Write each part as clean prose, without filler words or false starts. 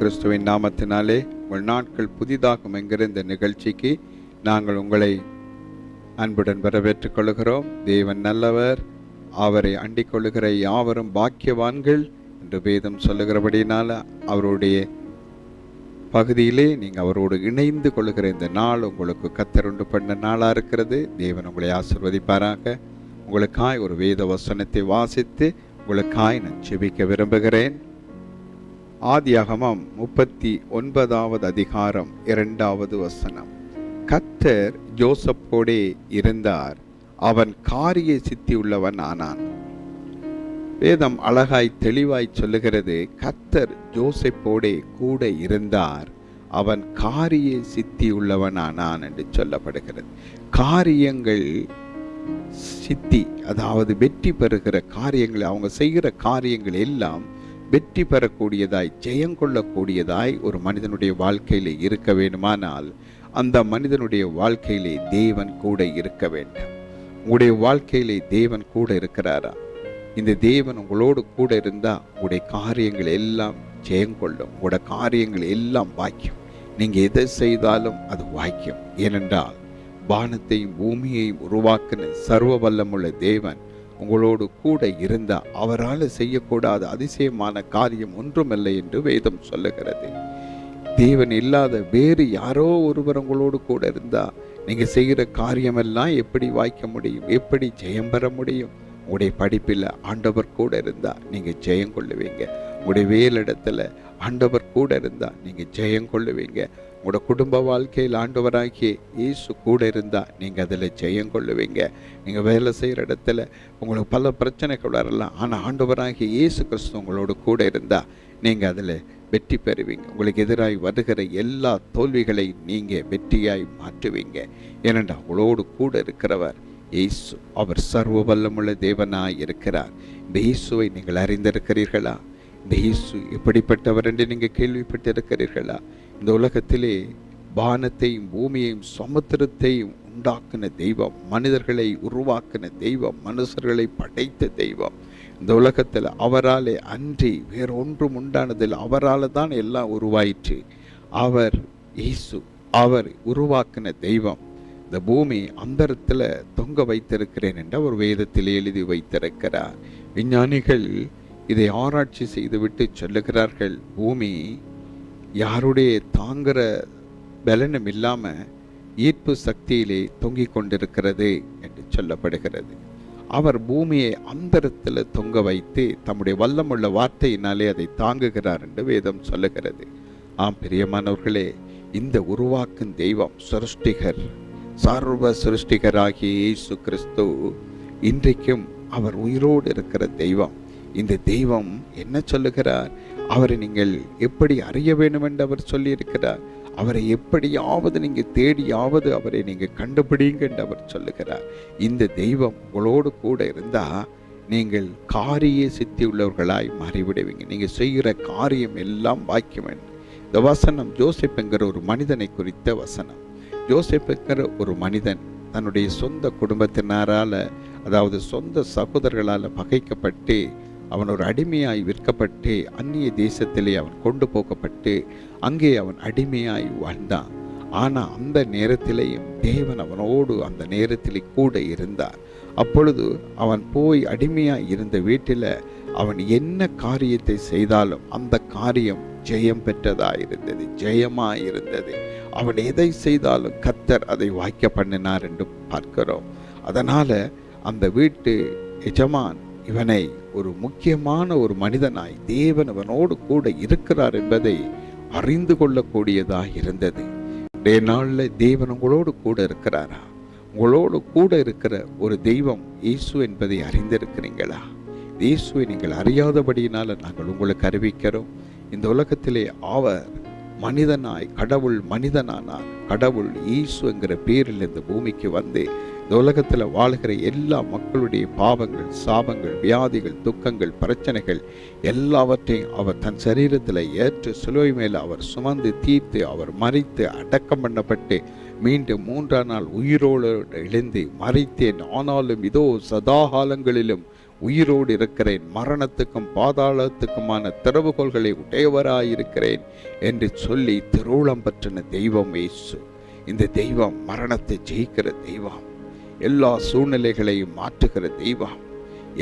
கிறிஸ்துவின் நாமத்தினாலே உங்கள் நாட்கள் புதிதாகும் என்கிற இந்த நிகழ்ச்சிக்கு நாங்கள் உங்களை அன்புடன் வரவேற்றுக் கொள்கிறோம். தேவன் நல்லவர், அவரை அண்டிக் கொள்ளுகிற யாவரும் பாக்கியவான்கள் என்று வேதம் சொல்லுகிறபடினால அவருடைய பகுதியிலே நீங்கள் அவரோடு இணைந்து கொள்ளுகிற இந்த நாள் உங்களுக்கு கர்த்தர் உண்டு பண்ண நாளாக இருக்கிறது. தேவன் உங்களை ஆசீர்வதிப்பாராக. உங்களுக்காய் ஒரு வேத வசனத்தை வாசித்து உங்களுக்காய் நான் ஜெபிக்க விரும்புகிறேன். ஆதியாகமம் 39வது அதிகாரம் 2வது வசனம். கர்த்தர் யோசேப்போடே இருந்தார், அவன் காரிய சித்தியுள்ளவன் ஆனான். வேதம் அழகாய் தெளிவாய் சொல்லுகிறது, கர்த்தர் யோசேப்போடே கூட இருந்தார், அவன் காரிய சித்தியுள்ளவன் ஆனான் என்று சொல்லப்படுகிறது. காரியங்கள் சித்தி, அதாவது வெற்றி பெறுகிற காரியங்கள், அவங்க செய்கிற காரியங்கள் எல்லாம் வெற்றி பெறக்கூடியதாய் ஜெயங்கொள்ளக்கூடியதாய் ஒரு மனிதனுடைய வாழ்க்கையிலே இருக்க வேண்டுமானால் அந்த மனிதனுடைய வாழ்க்கையிலே தேவன் கூட இருக்க வேண்டும். உங்களுடைய வாழ்க்கையிலே தேவன் கூட இருக்கிறாரா? இந்த தேவன் உங்களோடு கூட இருந்தால் உங்களுடைய காரியங்கள் எல்லாம் ஜெயங்கொள்ளும், உங்களோட காரியங்கள் எல்லாம் வாய்க்கும். நீங்கள் எதை செய்தாலும் அது வாய்க்கும். ஏனென்றால் வானத்தையும் பூமியையும் உருவாக்கின சர்வ வல்லமுள்ள தேவன் உங்களோடு கூட இருந்தால் அவரால் செய்யக்கூடாத அதிசயமான காரியம் ஒன்றுமில்லை என்று வேதம் சொல்லுகிறது. தேவன் இல்லாத வேறு யாரோ ஒருவர் உங்களோடு கூட இருந்தால் நீங்கள் செய்கிற காரியமெல்லாம் எப்படி வாய்க்க முடியும், எப்படி ஜெயம் பெற முடியும்? உங்களுடைய படிப்பில் ஆண்டவர் கூட இருந்தால் நீங்கள் ஜெயம் கொள்ளுவீங்க. உங்களுடைய வேலிடத்தில் ஆண்டவர் கூட இருந்தால் நீங்கள் ஜெயம் கொள்ளுவீங்க. உங்களோட குடும்ப வாழ்க்கையில் ஆண்டவராகிய இயேசு கூட இருந்தால் நீங்கள் அதில் ஜெயம் கொள்ளுவீங்க. நீங்கள் வேலை செய்கிற இடத்துல உங்களுக்கு பல பிரச்சனைகள் வரலாம், ஆனால் ஆண்டவராகிய இயேசு கிறிஸ்து உங்களோட கூட இருந்தால் நீங்கள் அதில் வெற்றி பெறுவீங்க. உங்களுக்கு எதிராக வருகிற எல்லா தோல்விகளையும் நீங்கள் வெற்றியாய் மாற்றுவீங்க. ஏனென்றால் உங்களோடு கூட இருக்கிறவர் இயேசு, அவர் சர்வ வல்லமுள்ள தேவனாய் இருக்கிறார். இந்த இயேசுவை நீங்கள் அறிந்திருக்கிறீர்களா? இந்த இயேசு எப்படிப்பட்டவர் என்று நீங்கள் கேள்விப்பட்டிருக்கிறீர்களா? இந்த உலகத்திலே வானத்தையும் பூமியையும் சமுத்திரத்தையும் உண்டாக்கின தெய்வம், மனிதர்களை உருவாக்கின தெய்வம், மனுஷர்களை படைத்த தெய்வம். இந்த உலகத்தில் அவராலே அன்றி வேறு ஒன்றும் உண்டானதில் அவரால் தான் எல்லாம் உருவாயிற்று. அவர் இயேசு, அவர் உருவாக்கின தெய்வம். இந்த பூமி அந்தரத்தில் தொங்க வைத்திருக்கிறேன் என்ற ஒரு வேதத்தில் எழுதி வைத்திருக்கிறார். விஞ்ஞானிகள் இதை ஆராய்ச்சி செய்துவிட்டு சொல்லுகிறார்கள், பூமி யாருடைய தாங்குகிற பலனும் இல்லாமல் ஈர்ப்பு சக்தியிலே தொங்கிக் கொண்டிருக்கிறது என்று சொல்லப்படுகிறது. அவர் பூமியை அந்தரத்தில் தொங்க வைத்து தம்முடைய வல்லமுள்ள வார்த்தையினாலே அதை தாங்குகிறார் என்று வேதம் சொல்லுகிறது. ஆம் பிரியமானவர்களே, இந்த உருவாக்கும் தெய்வம் சிருஷ்டிகர், சர்வ சிருஷ்டிகராகிய இயேசு கிறிஸ்து இன்றைக்கும் அவர் உயிரோடு இருக்கிற தெய்வம். இந்த தெய்வம் என்ன சொல்லுகிறார்? அவரை நீங்கள் எப்படி அறிய வேண்டும் என்று அவர் சொல்லியிருக்கிறார். அவரை எப்படியாவது நீங்கள் தேடியாவது அவரை நீங்கள் கண்டுபிடிங்க என்று அவர் சொல்லுகிறார். இந்த தெய்வம் உங்களோடு கூட இருந்தால் நீங்கள் காரிய சித்தி உள்ளவர்களாய் மாறிவிடுவீங்க. நீங்கள் செய்கிற காரியம் எல்லாம் வாக்கியம். இந்த வசனம் யோசேப்பு என்கிற ஒரு மனிதனை குறித்த வசனம். யோசேப்பு என்கிற ஒரு மனிதன் தன்னுடைய சொந்த குடும்பத்தினரால், அதாவது சொந்த சகோதரர்களால் பகைக்கப்பட்டு அவன் ஒரு அடிமையாய் விற்கப்பட்டு அந்நிய தேசத்திலே அவன் கொண்டு போகப்பட்டு அங்கே அவன் அடிமையாய் வாழ்ந்தான். ஆனால் அந்த நேரத்திலேயும் தேவன் அவனோடு அந்த நேரத்திலே கூட இருந்தார். அப்பொழுது அவன் போய் அடிமையாய் இருந்த வீட்டில் அவன் என்ன காரியத்தை செய்தாலும் அந்த காரியம் ஜெயம் பெற்றதாயிருந்தது, ஜெயமாயிருந்தது. அவன் எதை செய்தாலும் கர்த்தர் அதை வாய்க்க பண்ணினார் என்று பார்க்கிறோம். அதனால் அந்த வீட்டு எஜமான் இவனை ஒரு முக்கியமான ஒரு மனிதனாய் தேவன் அவனோடு கூட இருக்கிறார் என்பதை அறிந்து கொள்ளக்கூடியதாக இருந்தது. இன்றைய நாளில் தேவன் உங்களோடு கூட இருக்கிறாரா? உங்களோடு கூட இருக்கிற ஒரு தெய்வம் இயேசு என்பதை அறிந்திருக்கிறீங்களா? இயேசுவை நீங்கள் அறியாதபடியினால் நாங்கள் உங்களுக்கு அறிவிக்கிறோம். இந்த உலகத்திலே அவர் மனிதனாய் கடவுள் மனிதனானார். கடவுள் இயேசு என்கிற பேரில் இந்த பூமிக்கு வந்து இந்த உலகத்தில் வாழ்கிற எல்லா மக்களுடைய பாவங்கள், சாபங்கள், வியாதிகள், துக்கங்கள், பிரச்சனைகள் எல்லாவற்றையும் அவர் தன் சரீரத்தில் ஏற்று சிலுவை மேல் அவர் சுமந்து தீர்த்து அவர் மரித்து அடக்கம் பண்ணப்பட்டு மீண்டும் 3ஆம் நாள் உயிரோடு எழுந்து மரித்தேன், ஆனாலும் இதோ சதாகாலங்களிலும் உயிரோடு இருக்கிறேன், மரணத்துக்கும் பாதாளத்துக்குமான திறவுகோள்களை உடையவராயிருக்கிறேன் என்று சொல்லி திருவுளம் பற்றின தெய்வம் இயேசு. இந்த தெய்வம் மரணத்தை ஜெயிக்கிற தெய்வம், எல்லா சூழ்நிலைகளையும் மாற்றுகிற தெய்வம்,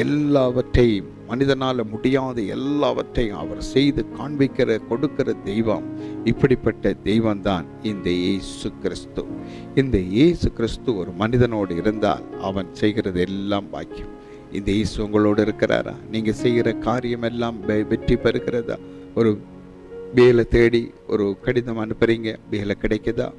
எல்லாவற்றையும் மனிதனால முடியாத எல்லாவற்றையும் அவர் செய்து காண்பிக்கிற கொடுக்கிற தெய்வம். இப்படிப்பட்ட தெய்வம்தான் இந்த இயேசு கிறிஸ்து. இந்த இயேசு கிறிஸ்து ஒரு மனிதனோடு இருந்தால் அவன் செய்கிறது எல்லாம் பாக்கியம். இந்த இயேசு உங்களோடு இருக்கிறாரா? நீங்க செய்கிற காரியம் எல்லாம் வெற்றி பெறுகிறதா? ஒரு வேலை தேடி ஒரு கடிதம் அனுப்புறீங்க, வேலை கிடைக்குதா?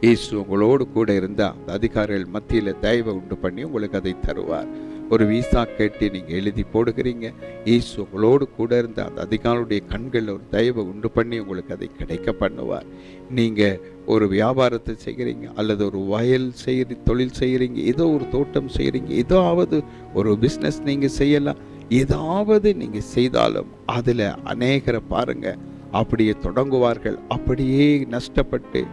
இயேசு உங்களோடு கூட இருந்தால் அந்த அதிகாரிகள் மத்தியில் தயவை உண்டு பண்ணி உங்களுக்கு அதை தருவார். ஒரு விசா கேட்டு நீங்கள் எழுதி போடுகிறீங்க, இயேசு உங்களோடு கூட இருந்த அந்த அதிகாரியுடைய கண்களில் ஒரு தயவை உண்டு பண்ணி உங்களுக்கு அதை கிடைக்க பண்ணுவார். நீங்கள் ஒரு வியாபாரத்தை செய்கிறீங்க, அல்லது ஒரு வயல் தொழில் செய்கிறீங்க, ஏதோ ஒரு தோட்டம் செய்கிறீங்க, ஏதாவது ஒரு பிஸ்னஸ் நீங்கள் செய்யலாம். ஏதாவது நீங்கள் செய்தாலும் அதில் அநேகரை பாருங்க, அப்படியே தொடங்குவார்கள், அப்படியே நஷ்டப்பட்டு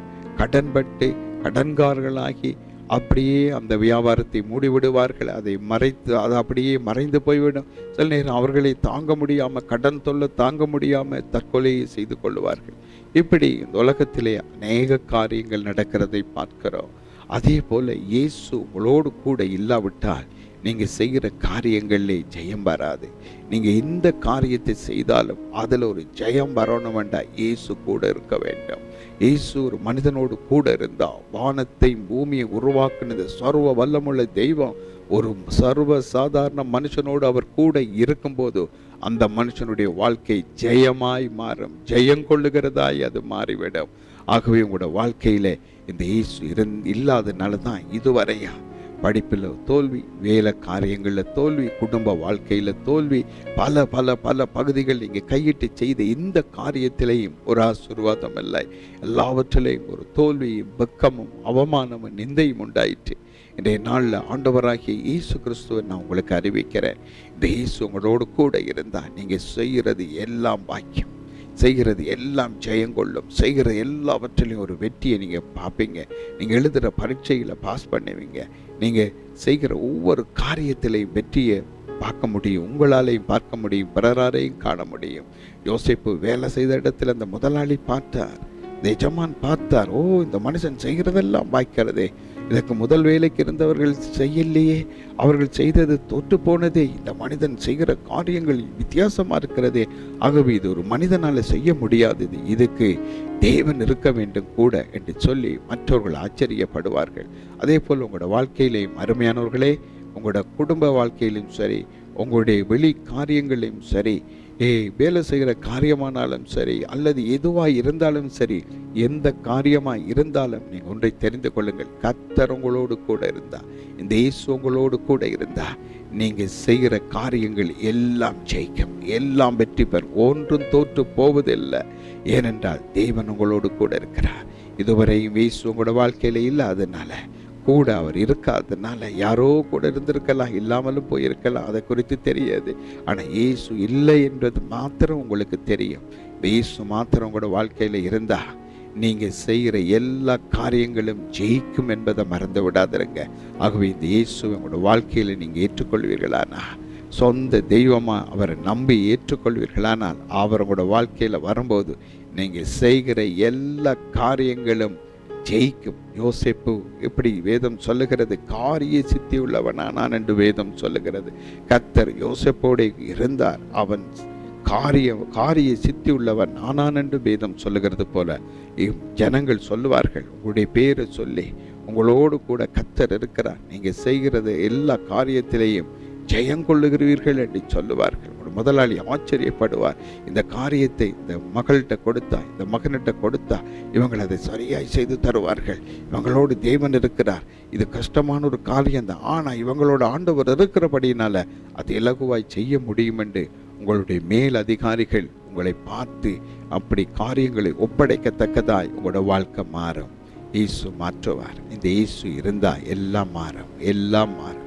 கடன்பட்டு கடன்காரர்களாகி அப்படியே அந்த வியாபாரத்தை மூடிவிடுவார்கள். அதை அது அப்படியே மறைந்து போய்விடும். சில நேரம் அவர்களை தாங்க முடியாமல், கடன் தொல்லை தாங்க முடியாமல் தற்கொலையை செய்து கொள்வார்கள். இப்படி இந்த உலகத்திலே அநேக காரியங்கள் நடக்கிறதை பார்க்கிறோம். அதே போல இயேசு உங்களோடு கூட இல்லாவிட்டால் நீங்கள் செய்கிற காரியங்களிலே ஜெயம் வராது. நீங்கள் எந்த காரியத்தை செய்தாலும் அதில் ஒரு ஜெயம் வரணும் வேண்டாம், இயேசு கூட இருக்க வேண்டும். இயேசு ஒரு மனிதனோடு கூட இருந்தால், வானத்தையும் பூமியை உருவாக்குனது சர்வ வல்லமுள்ள தெய்வம் ஒரு சர்வ சாதாரண மனுஷனோடு அவர் கூட இருக்கும்போது அந்த மனுஷனுடைய வாழ்க்கை ஜெயமாய் மாறும், ஜெயம் கொள்ளுகிறதாய் அது மாறிவிடும். ஆகவே உங்களோட வாழ்க்கையில இந்த இயேசு இல்லாதனால தான் இதுவரையா படிப்பில் தோல்வி, வேலை காரியங்களில் தோல்வி, குடும்ப வாழ்க்கையில் தோல்வி, பல பல பல பகுதிகள் நீங்கள் கையிட்டு செய்த இந்த காரியத்திலேயும் ஒரு ஆசீர்வாதம் இல்லை. எல்லாவற்றிலையும் ஒரு தோல்வியும் வெக்கமும் அவமானமும் நிந்தையும் உண்டாயிற்று. இன்றைய நாளில் ஆண்டவராகிய இயேசு கிறிஸ்துவை நான் உங்களுக்கு அறிவிக்கிறேன். இந்த இயேசு உங்களோடு கூட இருந்தால் நீங்கள் செய்கிறது எல்லாம் பாக்கியம், செய்கிறது எல்லாம் ஜெயங்கொள்ளும், செய்கிற எல்லாவற்றிலையும் ஒரு வெற்றியை நீங்கள் பார்ப்பீங்க. நீங்கள் எழுதுகிற பரீட்சையில் பாஸ் பண்ணுவீங்க. நீங்கள் செய்கிற ஒவ்வொரு காரியத்திலையும் வெற்றியை பார்க்க முடியும், உங்களாலையும் பார்க்க முடியும், பிறராரையும் காண முடியும். யோசேப்பு வேலை செய்த இடத்துல அந்த முதலாளி பார்த்தார், எஜமான் பார்த்தார், ஓ இந்த மனுஷன் செய்கிறதெல்லாம் வாய்க்கிறதே, இதற்கு முதல் வேலைக்கு இருந்தவர்கள் செய்யலையே, அவர்கள் செய்தது தோற்று போனதே, இந்த மனிதன் செய்கிற காரியங்கள் வித்தியாசமா இருக்கிறதே, ஆகவே இது ஒரு மனிதனால செய்ய முடியாதது, இதுக்கு தேவன் இருக்க வேண்டும் கூட என்று சொல்லி மற்றவர்கள் ஆச்சரியப்படுவார்கள். அதே போல் உங்களோட வாழ்க்கையிலையும் அருமையானவர்களே, உங்களோட குடும்ப வாழ்க்கையிலும் சரி, உங்களுடைய வெளி காரியங்களையும் சரி, வேலை செய்கிற காரியமானாலும் சரி, அல்லது எதுவாக இருந்தாலும் சரி, எந்த காரியமாக இருந்தாலும் நீங்கள் ஒன்றை தெரிந்து கொள்ளுங்கள், கர்த்தர் உங்களோடு கூட இருந்தா, இந்த இயேசு உங்களோடு கூட இருந்தா, நீங்கள் செய்கிற காரியங்கள் எல்லாம் ஜெயிக்கும், எல்லாம் வெற்றி பெறும், ஒன்றும் தோற்று போவதில்லை. ஏனென்றால் தேவன் உங்களோடு கூட இருக்கிறார். இதுவரையும் இயேசு உங்களோட வாழ்க்கையில இல்லாதனால, கூட அவர் இருக்காதனால, யாரோ கூட இருந்திருக்கலாம், இல்லாமலும் போயிருக்கலாம், அதை குறித்து தெரியாது. ஆனால் இயேசு இல்லை என்பது மாத்திரம் உங்களுக்கு தெரியும். இயேசு மாத்திரம் உங்களோட வாழ்க்கையில் இருந்தா நீங்கள் செய்கிற எல்லா காரியங்களும் ஜெயிக்கும் என்பதை மறந்து விடாதிருங்க. ஆகவே இந்த இயேசு உங்களோட வாழ்க்கையில் நீங்கள் ஏற்றுக்கொள்வீர்களானா, சொந்த தெய்வமாக அவரை நம்பி ஏற்றுக்கொள்வீர்களானால், அவர் உங்களோட வாழ்க்கையில் வரும்போது நீங்கள் செய்கிற எல்லா காரியங்களும் ஜெயிக்கும். யோசேப்பு எப்படி வேதம் சொல்லுகிறது, காரிய சித்தி உள்ளவனானான் என்று வேதம் சொல்லுகிறது. கர்த்தர் யோசேப்போடு இருந்தார், அவன் காரிய சித்தி உள்ளவன் ஆனான் என்று வேதம் சொல்லுகிறது போல ஜனங்கள் சொல்லுவார்கள். உங்களுடைய பேரை சொல்லி உங்களோடு கூட கர்த்தர் இருக்கிறார், நீங்க செய்கிறது எல்லா காரியத்திலேயும் ஜெயங்கொள்ளுகிறீர்கள் என்று சொல்லுவார்கள். ஒரு முதலாளி ஆச்சரியப்படுவார், இந்த காரியத்தை இந்த மகள்கிட்ட கொடுத்தா, இந்த மகன்கிட்ட கொடுத்தா இவங்கள் அதை சரியாய் செய்து தருவார்கள், இவங்களோடு தேவன் இருக்கிறார், இது கஷ்டமான ஒரு காரியம் தான், ஆனால் இவங்களோட ஆண்டவர் இருக்கிறபடினால அது இலகுவாய் செய்ய முடியும் என்று உங்களுடைய மேல் அதிகாரிகள் உங்களை பார்த்து அப்படி காரியங்களை ஒப்படைக்கத்தக்கதாய் உங்களோட வாழ்க்கை மாறும். இயேசு மாற்றுவார். இந்த இயேசு இருந்தால் எல்லாம் மாறும், எல்லாம் மாறும்.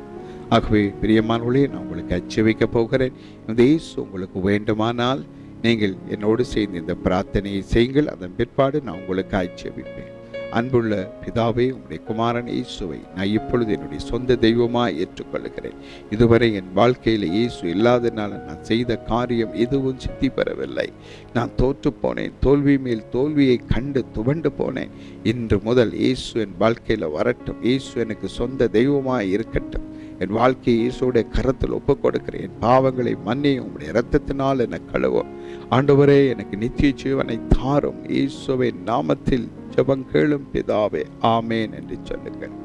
ஆகவே பிரியமானவர்களே, நான் உங்களுக்கு அச்சபிக்க போகிறேன். இந்த இயேசு உங்களுக்கு வேண்டுமானால் நீங்கள் என்னோடு சேர்ந்து இந்த பிரார்த்தனையை செய்யுங்கள். அதன் பிற்பாடு நான் உங்களுக்கு அச்சபிப்பேன். அன்புள்ள பிதாவே, உம்முடைய குமாரன் இயேசுவை நான் இப்பொழுது என்னுடைய சொந்த தெய்வமாய் ஏற்றுக்கொள்கிறேன். இதுவரை என் வாழ்க்கையில் இயேசு இல்லாதனால நான் செய்த காரியம் எதுவும் சித்தி பெறவில்லை. நான் தோற்று போனேன், தோல்வி மேல் தோல்வியை கண்டு துவண்டு போனேன். இன்று முதல் இயேசு என் வாழ்க்கையில் வரட்டும். இயேசு எனக்கு சொந்த தெய்வமாய் இருக்கட்டும். என் வாழ்க்கையை இயேசுடைய கரத்தில் ஒப்புக் கொடுக்கிறேன். என் பாவங்களை மன்னியும், உம்முடைய இரத்தத்தினால் என்னை கழுவும். ஆண்டவரே, எனக்கு நித்திய ஜீவனை தாரும். இயேசுவின் நாமத்தில் ஜெபம் கேளும் பிதாவே, ஆமேன் என்று சொல்லுங்கள்.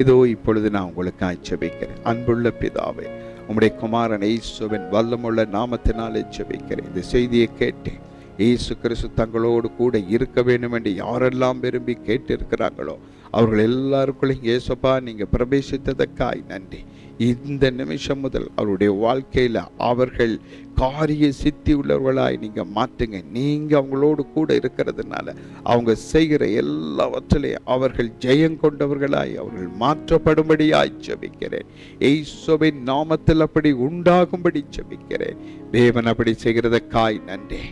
இதோ இப்பொழுது நான் உங்களுக்காக ஜெபிக்கிறேன். அன்புள்ள பிதாவே, உம்முடைய குமாரன் இயேசுவின் வல்லமுள்ள நாமத்தினாலே ஜெபிக்கிறேன். இந்த செய்தியை கேட்டேன். இயேசு கிறிஸ்து தங்களோடு கூட இருக்க வேண்டும் என்று யாரெல்லாம் விரும்பி கேட்டிருக்கிறாங்களோ அவர்கள் எல்லாருக்குள்ளையும் இயேசுப்பா நீங்க பிரவேசித்ததற்காய் நன்றி. இந்த நிமிஷம் முதல் அவருடைய வாழ்க்கையில அவர்கள் காரிய சித்தி உள்ளவர்களாய் நீங்க மாற்றுங்க. நீங்க அவங்களோடு கூட இருக்கிறதுனால அவங்க செய்கிற எல்லாவற்றிலையும் அவர்கள் ஜெயம் கொண்டவர்களாய் அவர்கள் மாற்றப்படும்படியாய் ஜெபிக்கிறேன். இயேசுவின் நாமத்தில் அப்படி உண்டாகும்படி ஜெபிக்கிறேன். தேவன் அப்படி செய்கிறதற்காய் நன்றி.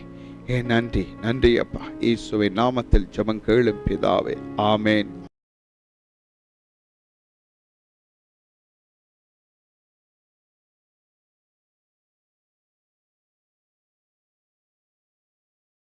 நன்றி அப்பா. இயேசுவின் நாமத்தில் ஜெபம் கேளும் பிதாவே, ஆமேன்.